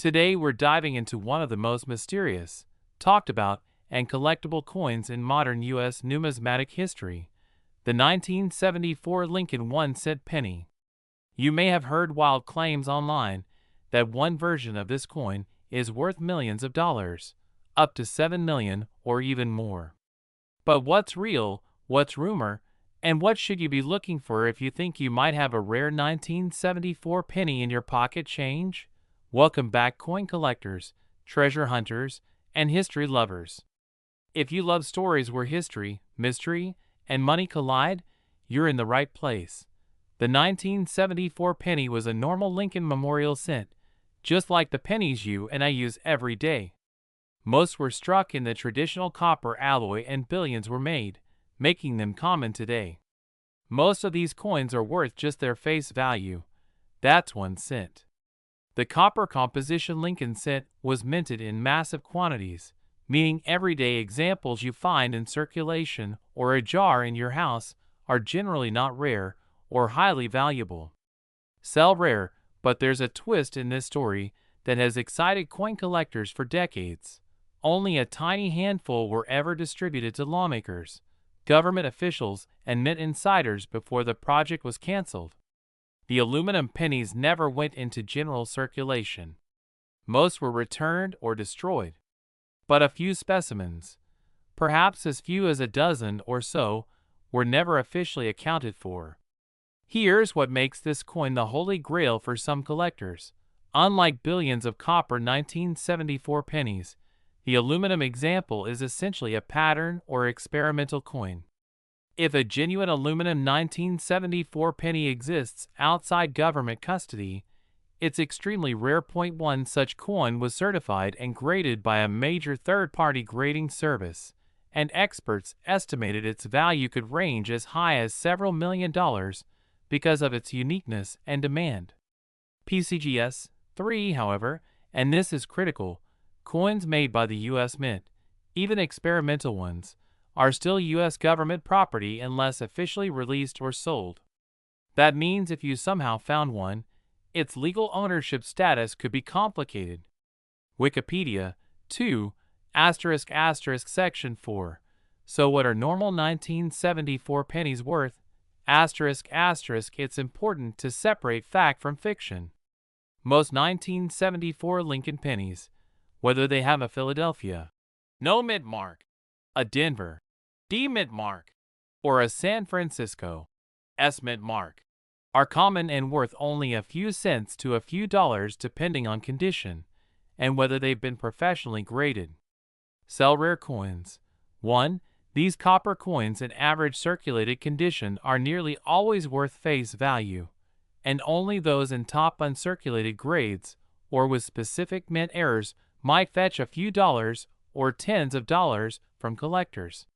Today we're diving into one of the most mysterious, talked about, and collectible coins in modern U.S. numismatic history, the 1974 Lincoln 1-cent penny. You may have heard wild claims online that one version of this coin is worth millions of dollars, up to 7 million or even more. But what's real, what's rumor, and what should you be looking for if you think you might have a rare 1974 penny in your pocket change? Welcome back, coin collectors, treasure hunters, and history lovers. If you love stories where history, mystery, and money collide, you're in the right place. The 1974 penny was a normal Lincoln Memorial cent, just like the pennies you and I use every day. Most were struck in the traditional copper alloy and billions were made, making them common today. Most of these coins are worth just their face value. That's 1 cent. The copper composition Lincoln cent was minted in massive quantities, meaning everyday examples you find in circulation or a jar in your house are generally not rare or highly valuable. Sell rare, but there's a twist in this story that has excited coin collectors for decades. Only a tiny handful were ever distributed to lawmakers, government officials, and mint insiders before the project was canceled. The aluminum pennies never went into general circulation. Most were returned or destroyed. But a few specimens, perhaps as few as a dozen or so, were never officially accounted for. Here's what makes this coin the holy grail for some collectors. Unlike billions of copper 1974 pennies, the aluminum example is essentially a pattern or experimental coin. If a genuine aluminum 1974 penny exists outside government custody, it's extremely rare. 1 such coin was certified and graded by a major third-party grading service, and experts estimated its value could range as high as several million dollars because of its uniqueness and demand. PCGS 3, however, and this is critical, coins made by the U.S. Mint, even experimental ones, are still U.S. government property unless officially released or sold. That means if you somehow found one, its legal ownership status could be complicated. Wikipedia 2 *** Section 4. So what are normal 1974 pennies worth? ***. It's important to separate fact from fiction. Most 1974 Lincoln pennies, whether they have a Philadelphia No mint mark, a Denver D mint mark, or a San Francisco S mint mark, are common and worth only a few cents to a few dollars depending on condition and whether they've been professionally graded. Sell rare coins. 1. These copper coins in average circulated condition are nearly always worth face value, and only those in top uncirculated grades or with specific mint errors might fetch a few dollars or tens of dollars from collectors.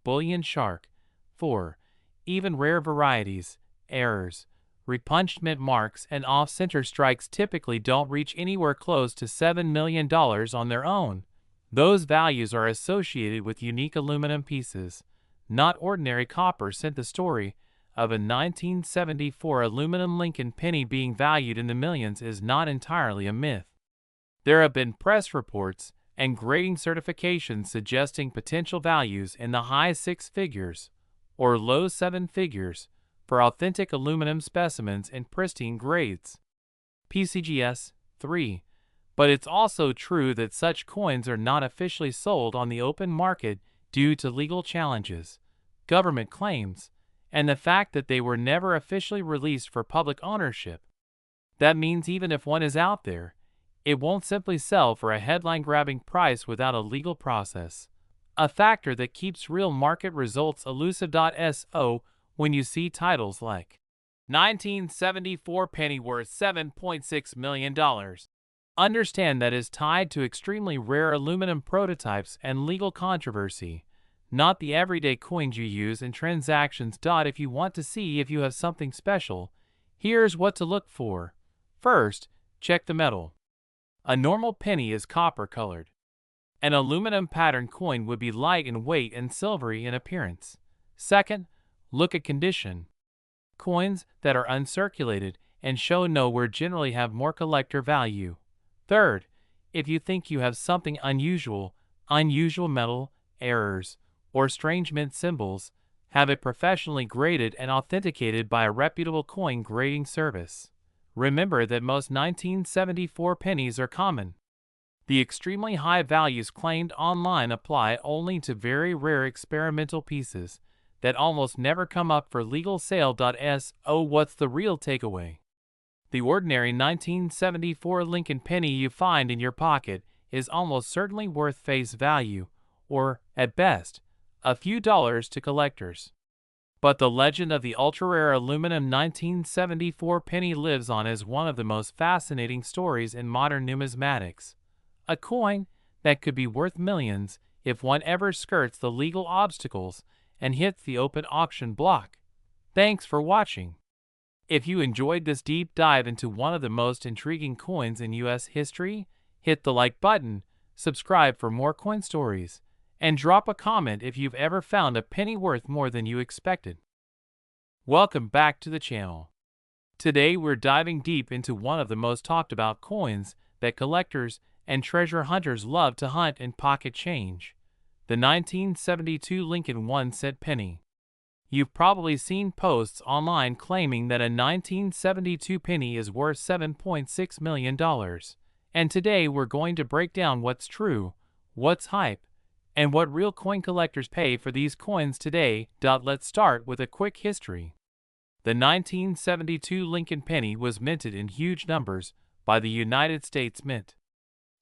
Bullion shark. 4. Even rare varieties, errors, repunched mint marks, and off-center strikes typically don't reach anywhere close to $7 million on their own. Those values are associated with unique aluminum pieces, not ordinary copper. The story of a 1974 aluminum Lincoln penny being valued in the millions is not entirely a myth. There have been press reports and grading certifications suggesting potential values in the high 6 figures or low 7 figures for authentic aluminum specimens in pristine grades. PCGS 3. But it's also true that such coins are not officially sold on the open market due to legal challenges, government claims, and the fact that they were never officially released for public ownership. That means even if one is out there, it won't simply sell for a headline-grabbing price without a legal process, a factor that keeps real market results elusive. So when you see titles like 1974 penny worth $7.6 million, understand that is tied to extremely rare aluminum prototypes and legal controversy, not the everyday coins you use in transactions. If you want to see if you have something special, here's what to look for. First, check the metal. A normal penny is copper-colored. An aluminum pattern coin would be light in weight and silvery in appearance. Second, look at condition. Coins that are uncirculated and show no wear generally have more collector value. Third, if you think you have something unusual metal, errors, or strange mint symbols, have it professionally graded and authenticated by a reputable coin grading service. Remember that most 1974 pennies are common. The extremely high values claimed online apply only to very rare experimental pieces that almost never come up for legal sale. So what's the real takeaway? The ordinary 1974 Lincoln penny you find in your pocket is almost certainly worth face value, or, at best, a few dollars to collectors. But the legend of the ultra-rare aluminum 1974 penny lives on as one of the most fascinating stories in modern numismatics. A coin that could be worth millions if one ever skirts the legal obstacles and hits the open auction block. Thanks for watching. If you enjoyed this deep dive into one of the most intriguing coins in U.S. history, hit the like button, subscribe for more coin stories, and drop a comment if you've ever found a penny worth more than you expected. Welcome back to the channel. Today we're diving deep into one of the most talked about coins that collectors and treasure hunters love to hunt and pocket change: the 1972 Lincoln 1-cent penny. You've probably seen posts online claiming that a 1972 penny is worth $7.6 million. And today we're going to break down what's true, what's hype, and what real coin collectors pay for these coins today. Let's start with a quick history. The 1972 Lincoln penny was minted in huge numbers by the United States Mint.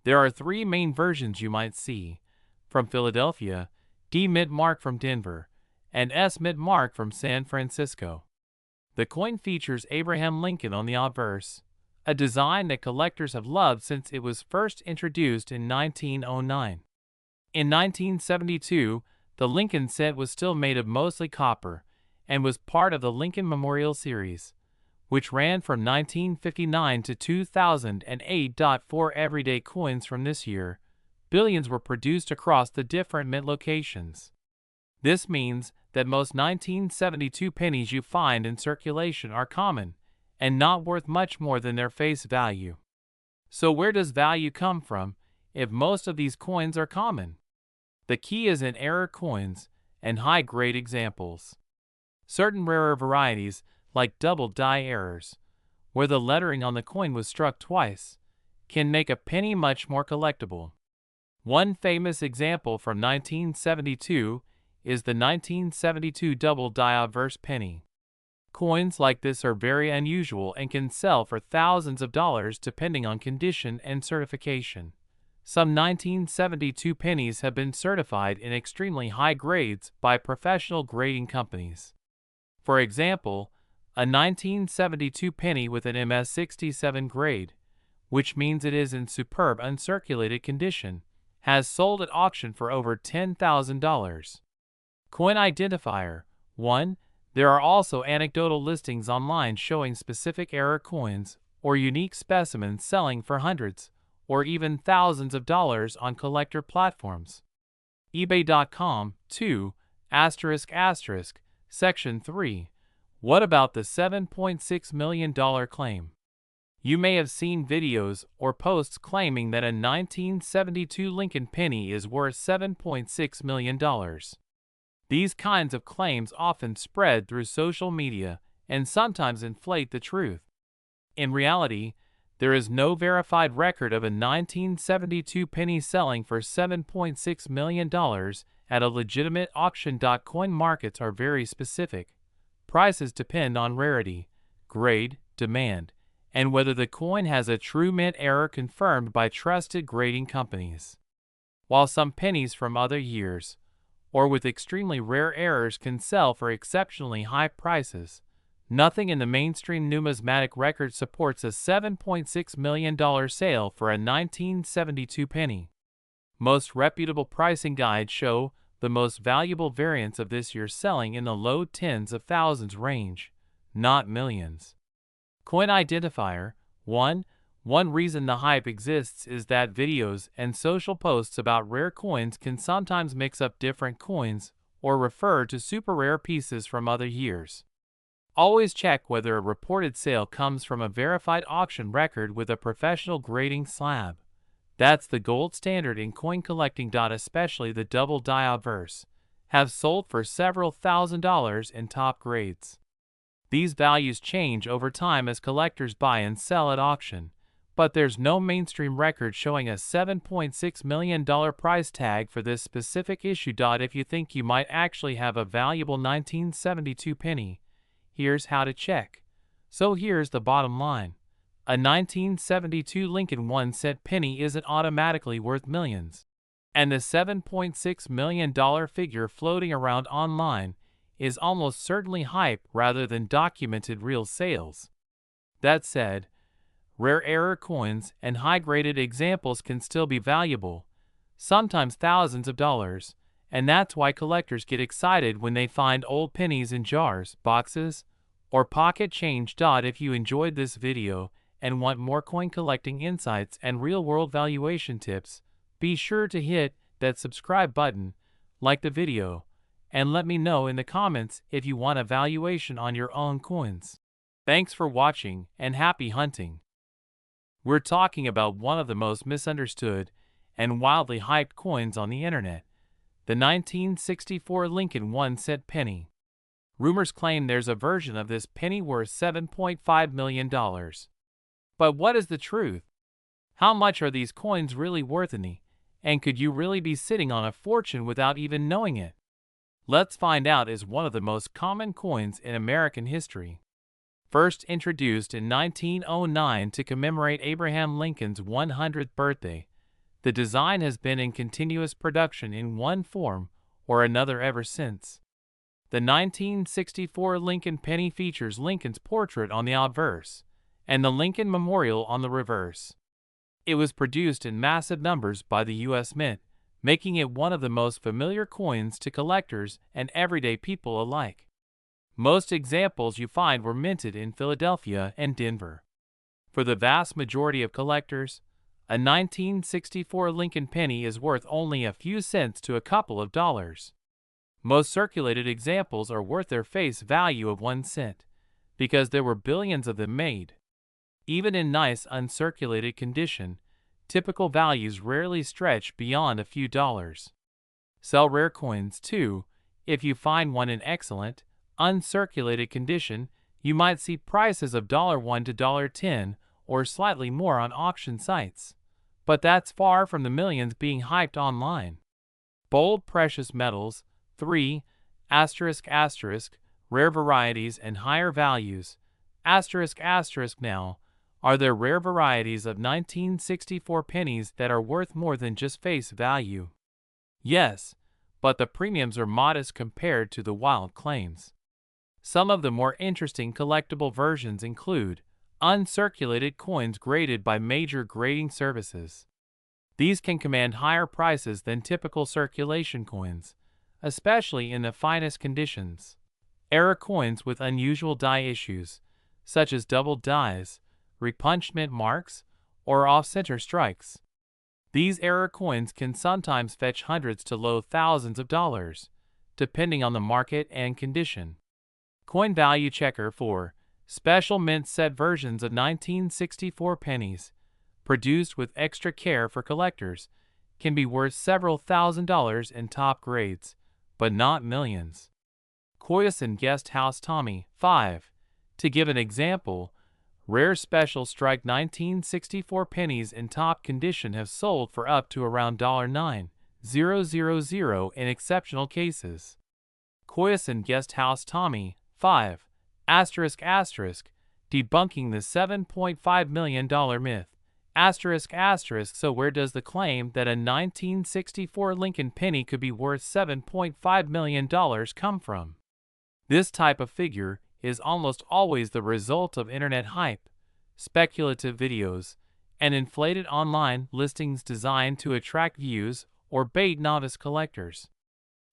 There are three main versions you might see: from Philadelphia, D mint mark from Denver, and S mint mark from San Francisco. The coin features Abraham Lincoln on the obverse, a design that collectors have loved since it was first introduced in 1909. In 1972, the Lincoln cent was still made of mostly copper and was part of the Lincoln Memorial Series, which ran from 1959 to 2008. For everyday coins from this year, billions were produced across the different mint locations. This means that most 1972 pennies you find in circulation are common and not worth much more than their face value. So where does value come from if most of these coins are common? The key is in error coins and high-grade examples. Certain rarer varieties, like double die errors, where the lettering on the coin was struck twice, can make a penny much more collectible. One famous example from 1972 is the 1972 double die obverse penny. Coins like this are very unusual and can sell for thousands of dollars depending on condition and certification. Some 1972 pennies have been certified in extremely high grades by professional grading companies. For example, a 1972 penny with an MS-67 grade, which means it is in superb uncirculated condition, has sold at auction for over $10,000. Coin identifier: 1. There are also anecdotal listings online showing specific error coins or unique specimens selling for hundreds or even thousands of dollars on collector platforms. eBay.com. 2. Section 3. What about the $7.6 million claim? You may have seen videos or posts claiming that a 1972 Lincoln penny is worth $7.6 million. These kinds of claims often spread through social media and sometimes inflate the truth. In reality, there is no verified record of a 1972 penny selling for $7.6 million at a legitimate auction. Coin markets are very specific. Prices depend on rarity, grade, demand, and whether the coin has a true mint error confirmed by trusted grading companies. While some pennies from other years, or with extremely rare errors, can sell for exceptionally high prices, nothing in the mainstream numismatic record supports a $7.6 million sale for a 1972 penny. Most reputable pricing guides show the most valuable variants of this year selling in the low tens of thousands range, not millions. Coin identifier: 1. One reason the hype exists is that videos and social posts about rare coins can sometimes mix up different coins or refer to super rare pieces from other years. Always check whether a reported sale comes from a verified auction record with a professional grading slab. That's the gold standard in coin collecting. Especially the double die obverse have sold for several $1,000s in top grades. These values change over time as collectors buy and sell at auction, but there's no mainstream record showing a $7.6 million price tag for this specific issue. If you think you might actually have a valuable 1972 penny, here's how to check. So here's the bottom line. A 1972 Lincoln 1-cent penny isn't automatically worth millions. And the $7.6 million figure floating around online is almost certainly hype rather than documented real sales. That said, rare error coins and high-graded examples can still be valuable, sometimes thousands of dollars, and that's why collectors get excited when they find old pennies in jars, boxes, or pocket change. If you enjoyed this video and want more coin collecting insights and real-world valuation tips, be sure to hit that subscribe button, like the video, and let me know in the comments if you want a valuation on your own coins. Thanks for watching and happy hunting. We're talking about one of the most misunderstood and wildly hyped coins on the internet, the 1964 Lincoln 1-cent penny. Rumors claim there's a version of this penny worth $7.5 million. But what is the truth? How much are these coins really worth, and could you really be sitting on a fortune without even knowing it? Let's find out. Is one of the most common coins in American history. First introduced in 1909 to commemorate Abraham Lincoln's 100th birthday, the design has been in continuous production in one form or another ever since. The 1964 Lincoln penny features Lincoln's portrait on the obverse and the Lincoln Memorial on the reverse. It was produced in massive numbers by the U.S. Mint, making it one of the most familiar coins to collectors and everyday people alike. Most examples you find were minted in Philadelphia and Denver. For the vast majority of collectors, a 1964 Lincoln penny is worth only a few cents to a couple of dollars. Most circulated examples are worth their face value of 1 cent, because there were billions of them made. Even in nice uncirculated condition, typical values rarely stretch beyond a few dollars. Sell rare coins too. If you find one in excellent, uncirculated condition, you might see prices of $1 to $10 or slightly more on auction sites. But that's far from the millions being hyped online. Bold precious metals, 3, rare varieties and higher values, now, are there rare varieties of 1964 pennies that are worth more than just face value? Yes, but the premiums are modest compared to the wild claims. Some of the more interesting collectible versions include uncirculated coins graded by major grading services. These can command higher prices than typical circulation coins, especially in the finest conditions. Error coins with unusual die issues, such as double dies, repunchment marks, or off-center strikes. These error coins can sometimes fetch hundreds to low thousands of dollars, depending on the market and condition. Coin Value Checker 4. Special mint set versions of 1964 pennies, produced with extra care for collectors, can be worth several $1,000s in top grades, but not millions. Coyson Guest House Tommy 5. To give an example, rare special strike 1964 pennies in top condition have sold for up to around $9,000 in exceptional cases. Coyson Guest House Tommy 5. Debunking the $7.5 million myth. So where does the claim that a 1964 Lincoln penny could be worth $7.5 million come from? This type of figure is almost always the result of internet hype, speculative videos, and inflated online listings designed to attract views or bait novice collectors.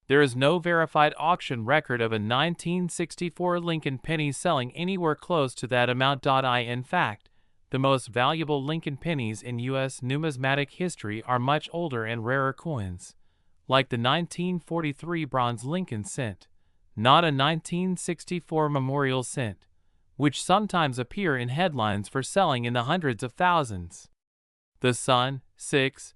There is no verified auction record of a 1964 Lincoln penny selling anywhere close to that amount. In fact, the most valuable Lincoln pennies in U.S. numismatic history are much older and rarer coins, like the 1943 bronze Lincoln cent, not a 1964 memorial cent, which sometimes appear in headlines for selling in the hundreds of thousands. The Sun. 6.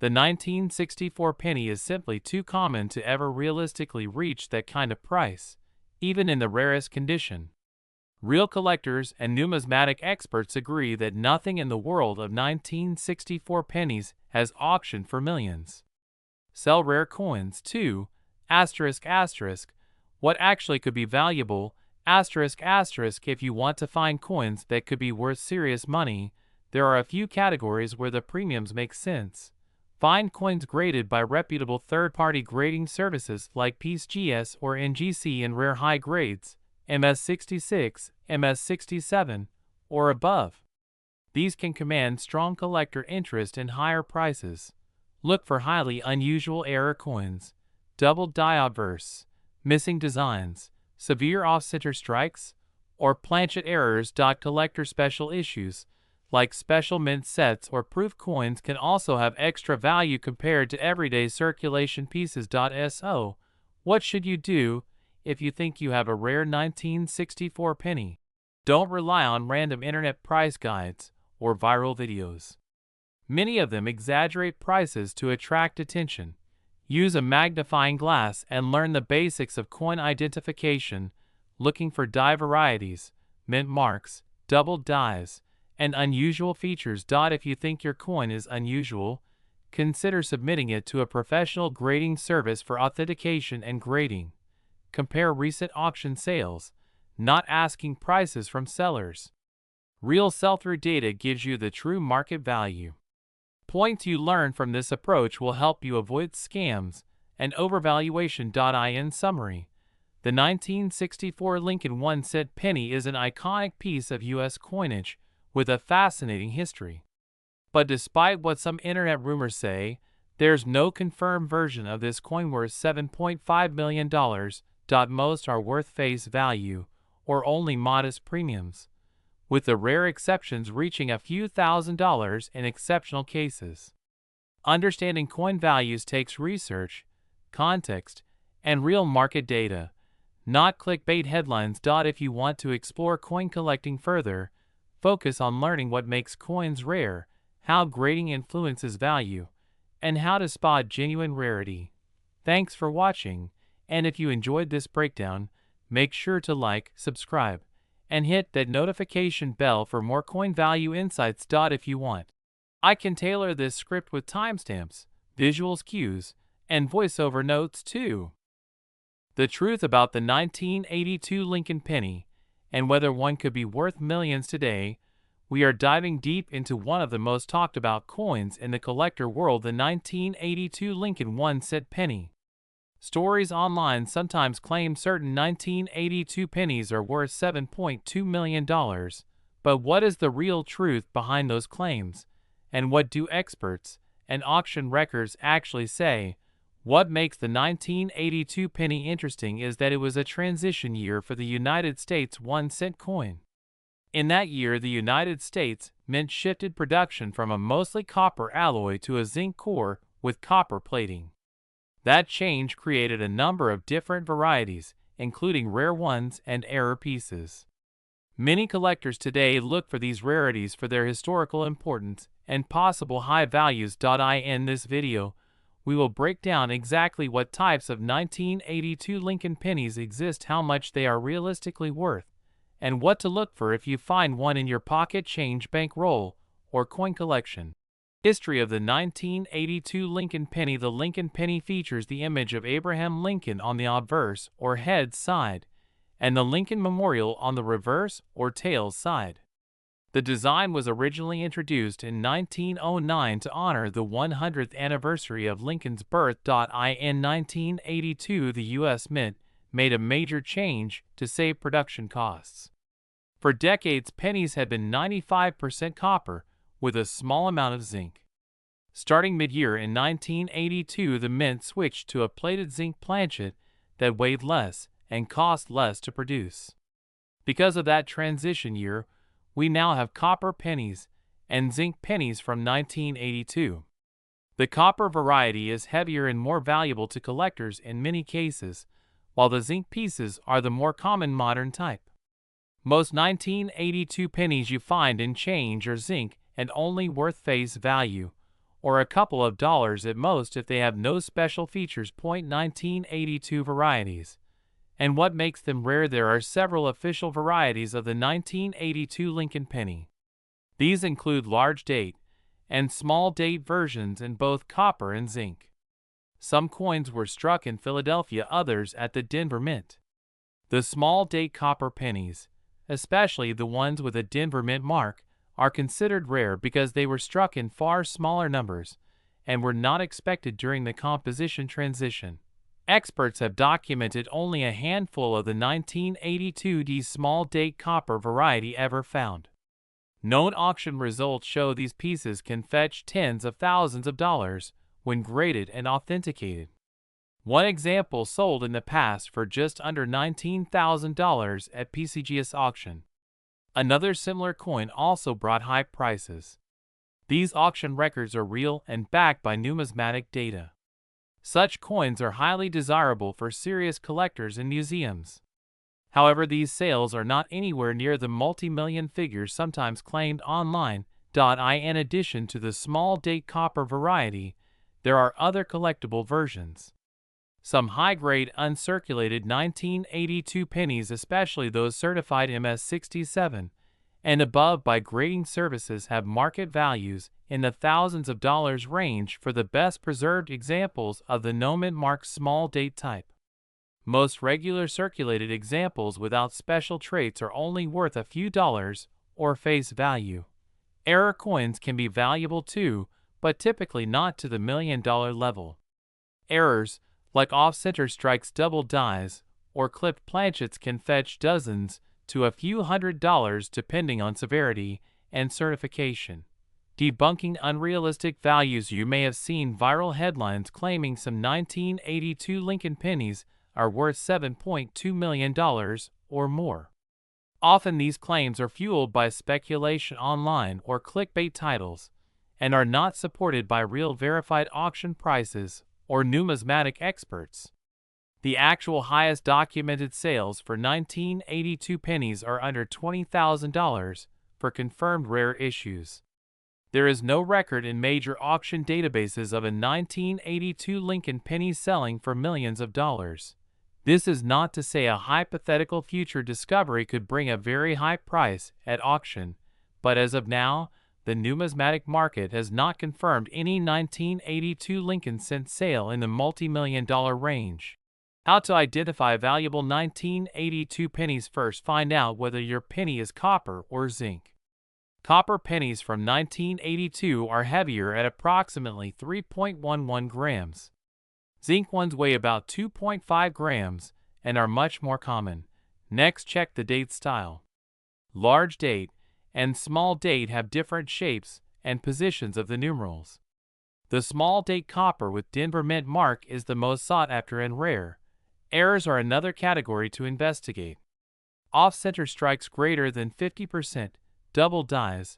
The 1964 penny is simply too common to ever realistically reach that kind of price, even in the rarest condition. Real collectors and numismatic experts agree that nothing in the world of 1964 pennies has auctioned for millions. Sell rare coins. 2. What actually could be valuable? If you want to find coins that could be worth serious money, there are a few categories where the premiums make sense. Find coins graded by reputable third-party grading services like PSGS or NGC in rare high grades, MS66, MS67, or above. These can command strong collector interest and higher prices. Look for highly unusual error coins, doubled die obverse, missing designs, severe off-center strikes, or planchet errors. Collector special issues, like special mint sets or proof coins, can also have extra value compared to everyday circulation pieces. So, what should you do if you think you have a rare 1964 penny? Don't rely on random internet price guides or viral videos. Many of them exaggerate prices to attract attention. Use a magnifying glass and learn the basics of coin identification, looking for die varieties, mint marks, doubled dies, and unusual features. If you think your coin is unusual, consider submitting it to a professional grading service for authentication and grading. Compare recent auction sales, not asking prices from sellers. Real sell-through data gives you the true market value. Points you learn from this approach will help you avoid scams and overvaluation. In summary, the 1964 Lincoln 1-cent penny is an iconic piece of U.S. coinage with a fascinating history. But despite what some internet rumors say, there's no confirmed version of this coin worth $7.5 million. Most are worth face value or only modest premiums, with the rare exceptions reaching a few $1,000s in exceptional cases. Understanding coin values takes research, context, and real market data, not clickbait headlines. If you want to explore coin collecting further, focus on learning what makes coins rare, how grading influences value, and how to spot genuine rarity. Thanks for watching, and if you enjoyed this breakdown, make sure to like, subscribe, and hit that notification bell for more coin value insights. If you want, I can tailor this script with timestamps, visuals cues, and voiceover notes too. The truth about the 1982 Lincoln penny, and whether one could be worth millions today. We are diving deep into one of the most talked about coins in the collector world, the 1982 Lincoln 1-cent penny. Stories online sometimes claim certain 1982 pennies are worth $7.2 million, but what is the real truth behind those claims, and what do experts and auction records actually say? What makes the 1982 penny interesting is that it was a transition year for the United States 1-cent coin. In that year, the United States Mint shifted production from a mostly copper alloy to a zinc core with copper plating. That change created a number of different varieties, including rare ones and error pieces. Many collectors today look for these rarities for their historical importance and possible high values. In this video, we will break down exactly what types of 1982 Lincoln pennies exist, how much they are realistically worth, and what to look for if you find one in your pocket change, bankroll, or coin collection. History of the 1982 Lincoln penny. The Lincoln penny features the image of Abraham Lincoln on the obverse or head side, and the Lincoln Memorial on the reverse or tail side. The design was originally introduced in 1909 to honor the 100th anniversary of Lincoln's birth. In 1982, the U.S. Mint made a major change to save production costs. For decades, pennies had been 95% copper with a small amount of zinc. Starting mid-year in 1982, the Mint switched to a plated zinc planchet that weighed less and cost less to produce. Because of that transition year, we now have copper pennies and zinc pennies from 1982. The copper variety is heavier and more valuable to collectors in many cases, while the zinc pieces are the more common modern type. Most 1982 pennies you find in change are zinc and only worth face value, or a couple of dollars at most if they have no special features. 1982 varieties. And what makes them rare? There are several official varieties of the 1982 Lincoln penny. These include large date and small date versions in both copper and zinc. Some coins were struck in Philadelphia, others at the Denver Mint. The small date copper pennies, especially the ones with a Denver Mint mark, are considered rare because they were struck in far smaller numbers and were not expected during the composition transition. Experts have documented only a handful of the 1982 small date copper variety ever found. Known auction results show these pieces can fetch tens of thousands of dollars when graded and authenticated. One example sold in the past for just under $19,000 at PCGS auction. Another similar coin also brought high prices. These auction records are real and backed by numismatic data. Such coins are highly desirable for serious collectors and museums. However, these sales are not anywhere near the multi-million figures sometimes claimed online. In addition to the small date copper variety, there are other collectible versions. Some high-grade uncirculated 1982 pennies, especially those certified MS-67 and above by grading services, have market values in the thousands of dollars range for the best preserved examples of the no-mint mark small date type. Most regular circulated examples without special traits are only worth a few dollars or face value. Error coins can be valuable too, but typically not to the $1,000,000 level. Errors, like off-center strikes, double dies, or clipped planchets, can fetch dozens to a few $100s depending on severity and certification. Debunking unrealistic values. You may have seen viral headlines claiming some 1982 Lincoln pennies are worth $7.2 million or more. Often these claims are fueled by speculation online or clickbait titles, and are not supported by real verified auction prices or numismatic experts. The actual highest documented sales for 1982 pennies are under $20,000 for confirmed rare issues. There is no record in major auction databases of a 1982 Lincoln penny selling for millions of dollars. This is not to say a hypothetical future discovery could bring a very high price at auction, but as of now, the numismatic market has not confirmed any 1982 Lincoln cent sale in the multi-million-dollar range. How to identify valuable 1982 pennies. First, find out whether your penny is copper or zinc. Copper pennies from 1982 are heavier at approximately 3.11 grams. Zinc ones weigh about 2.5 grams and are much more common. Next, check the date style. Large date and small date have different shapes and positions of the numerals. The small date copper with Denver Mint mark is the most sought after and rare. Errors are another category to investigate. Off-center strikes greater than 50%, double dies,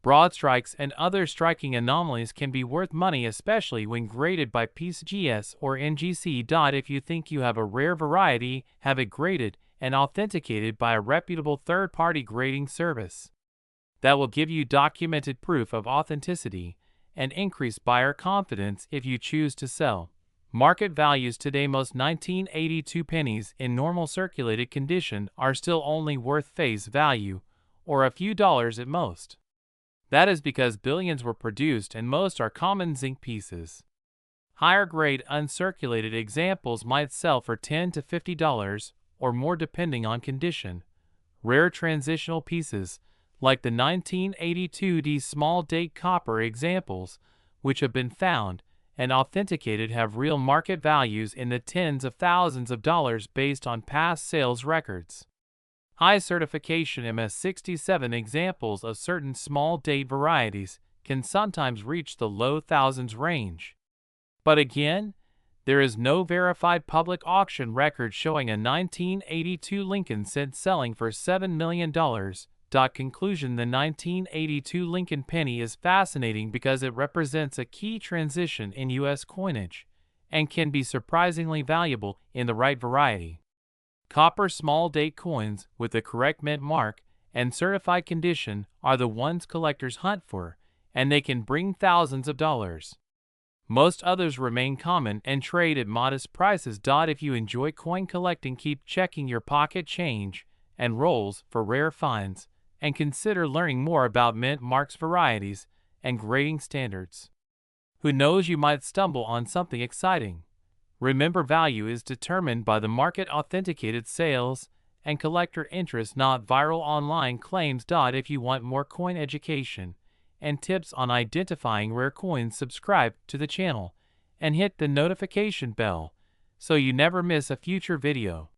broad strikes, and other striking anomalies can be worth money, especially when graded by PCGS or NGC. If you think you have a rare variety, have it graded and authenticated by a reputable third-party grading service. That will give you documented proof of authenticity and increase buyer confidence if you choose to sell. Market values today. Most 1982 pennies in normal circulated condition are still only worth face value, or a few dollars at most. That is because billions were produced and most are common zinc pieces. Higher grade uncirculated examples might sell for $10 to $50 or more depending on condition. Rare transitional pieces, like the 1982 small date copper examples, which have been found and authenticated, have real market values in the tens of thousands of dollars based on past sales records. High certification MS-67 examples of certain small date varieties can sometimes reach the low thousands range. But again, there is no verified public auction record showing a 1982 Lincoln cent selling for $7 million. Conclusion: the 1982 Lincoln penny is fascinating because it represents a key transition in U.S. coinage and can be surprisingly valuable in the right variety. Copper small date coins with the correct mint mark and certified condition are the ones collectors hunt for, and they can bring thousands of dollars. Most others remain common and trade at modest prices. If you enjoy coin collecting, keep checking your pocket change and rolls for rare finds, and consider learning more about mint marks, varieties, and grading standards. Who knows, you might stumble on something exciting. Remember, value is determined by the market, authenticated sales, and collector interest, not viral online claims. If you want more coin education and tips on identifying rare coins, subscribe to the channel and hit the notification bell so you never miss a future video.